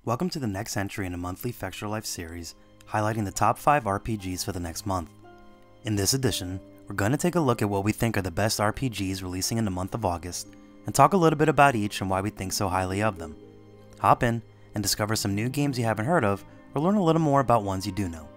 Welcome to the next entry in a monthly Fextralife series highlighting the top 5 RPGs for the next month. In this edition, we're going to take a look at what we think are the best RPGs releasing in the month of August and talk a little bit about each and why we think so highly of them. Hop in and discover some new games you haven't heard of or learn a little more about ones you do know.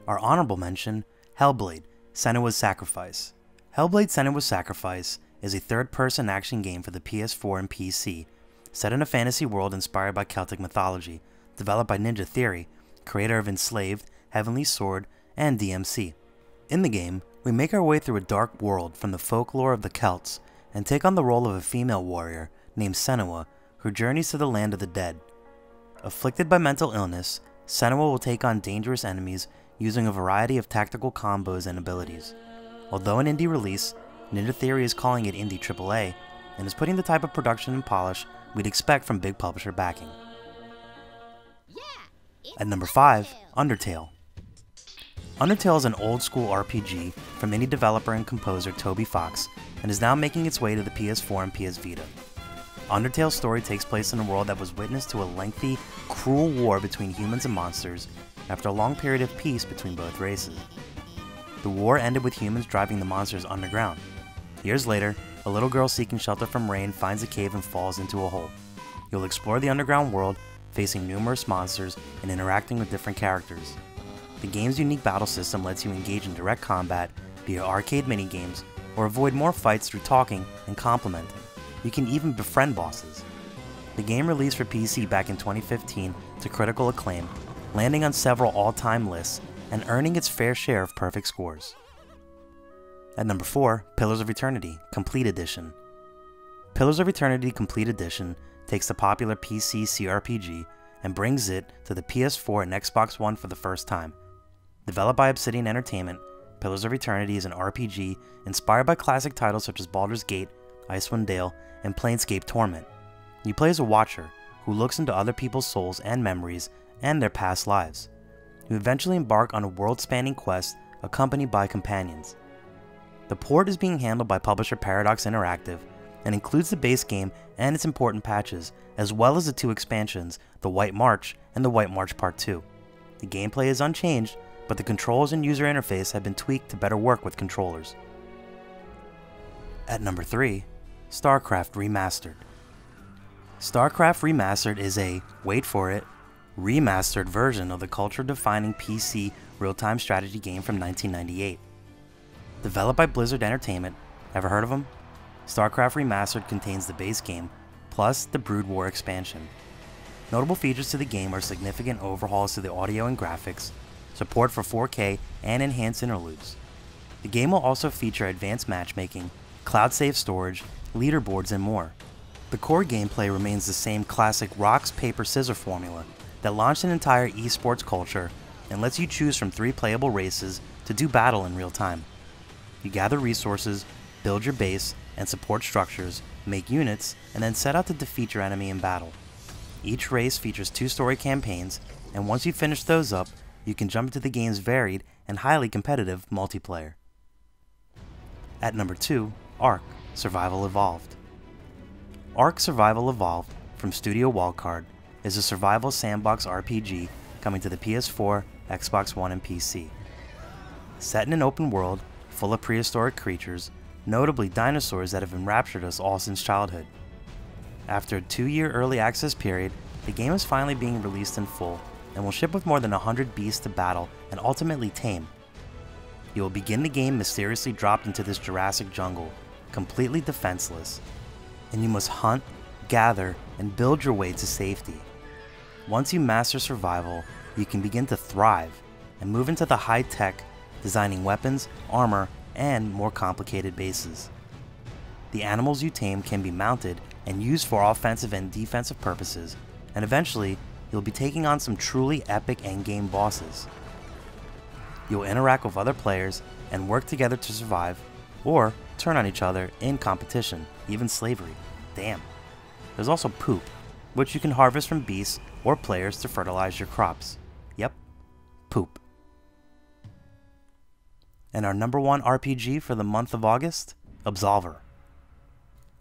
Our honorable mention, Hellblade, Senua's Sacrifice. Hellblade Senua's Sacrifice is a third-person action game for the PS4 and PC, set in a fantasy world inspired by Celtic mythology, developed by Ninja Theory, creator of Enslaved, Heavenly Sword, and DMC. In the game, we make our way through a dark world from the folklore of the Celts and take on the role of a female warrior named Senua who journeys to the land of the dead. Afflicted by mental illness, Senua will take on dangerous enemies using a variety of tactical combos and abilities. Although an indie release, Ninja Theory is calling it Indie AAA and is putting the type of production and polish we'd expect from big publisher backing. At number 5, Undertale. Undertale is an old school RPG from indie developer and composer Toby Fox and is now making its way to the PS4 and PS Vita. Undertale's story takes place in a world that was witness to a lengthy, cruel war between humans and monsters after a long period of peace between both races. The war ended with humans driving the monsters underground. Years later, a little girl seeking shelter from rain finds a cave and falls into a hole. You'll explore the underground world, facing numerous monsters and interacting with different characters. The game's unique battle system lets you engage in direct combat via arcade minigames or avoid more fights through talking and complimenting. You can even befriend bosses. The game released for PC back in 2015 to critical acclaim, landing on several all-time lists and earning its fair share of perfect scores. At number 4, Pillars of Eternity Complete Edition. Pillars of Eternity Complete Edition takes the popular PC CRPG and brings it to the PS4 and Xbox One for the first time. Developed by Obsidian Entertainment, Pillars of Eternity is an RPG inspired by classic titles such as Baldur's Gate, Icewind Dale, and Planescape Torment. You play as a watcher who looks into other people's souls and memories and their past lives. You eventually embark on a world-spanning quest accompanied by companions. The port is being handled by publisher Paradox Interactive and includes the base game and its important patches, as well as the 2 expansions, The White March and The White March Part 2. The gameplay is unchanged, but the controls and user interface have been tweaked to better work with controllers. At number 3, Starcraft Remastered. Starcraft Remastered is a, wait for it, remastered version of the culture-defining PC real-time strategy game from 1998. Developed by Blizzard Entertainment, ever heard of them? Starcraft Remastered contains the base game, plus the Brood War expansion. Notable features to the game are significant overhauls to the audio and graphics, support for 4K and enhanced interludes. The game will also feature advanced matchmaking, cloud-save storage, leaderboards, and more. The core gameplay remains the same classic rocks, paper, scissors formula that launched an entire esports culture and lets you choose from 3 playable races to do battle in real time. You gather resources, build your base, and support structures, make units, and then set out to defeat your enemy in battle. Each race features 2 story campaigns, and once you finish those up, you can jump into the game's varied and highly competitive multiplayer. At number 2, Ark Survival Evolved. Ark Survival Evolved from Studio Wildcard is a survival sandbox RPG coming to the PS4, Xbox One, and PC. Set in an open world, full of prehistoric creatures, notably dinosaurs that have enraptured us all since childhood. After a 2-year early access period, the game is finally being released in full and will ship with more than 100 beasts to battle and ultimately tame. You will begin the game mysteriously dropped into this Jurassic jungle, completely defenseless, and you must hunt, gather, and build your way to safety. Once you master survival, you can begin to thrive and move into the high-tech, designing weapons, armor, and more complicated bases. The animals you tame can be mounted and used for offensive and defensive purposes, and eventually, you'll be taking on some truly epic endgame bosses. You'll interact with other players and work together to survive, or turn on each other in competition, even slavery. Damn. There's also poop, which you can harvest from beasts or players to fertilize your crops. Yep, poop. And our number 1 RPG for the month of August, Absolver.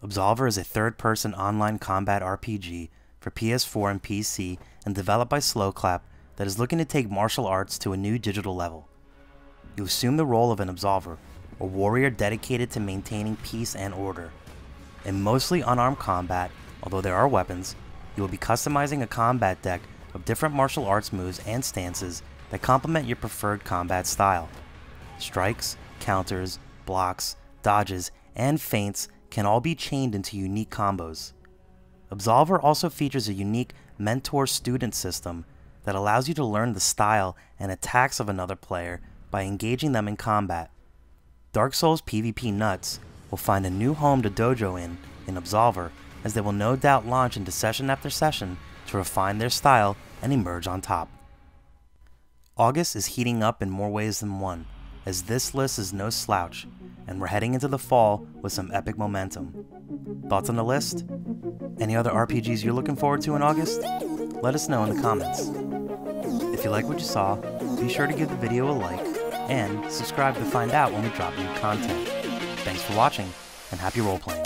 Absolver is a third-person online combat RPG for PS4 and PC and developed by Slowclap that is looking to take martial arts to a new digital level. You assume the role of an Absolver, a warrior dedicated to maintaining peace and order. In mostly unarmed combat, although there are weapons, you will be customizing a combat deck of different martial arts moves and stances that complement your preferred combat style. Strikes, counters, blocks, dodges, and feints can all be chained into unique combos. Absolver also features a unique mentor-student system that allows you to learn the style and attacks of another player by engaging them in combat. Dark Souls PvP nuts will find a new home to dojo in Absolver, as they will no doubt launch into session after session to refine their style and emerge on top. August is heating up in more ways than one, as this list is no slouch, and we're heading into the fall with some epic momentum. Thoughts on the list? Any other RPGs you're looking forward to in August? Let us know in the comments. If you like what you saw, be sure to give the video a like, and subscribe to find out when we drop new content. Thanks for watching, and happy role-playing.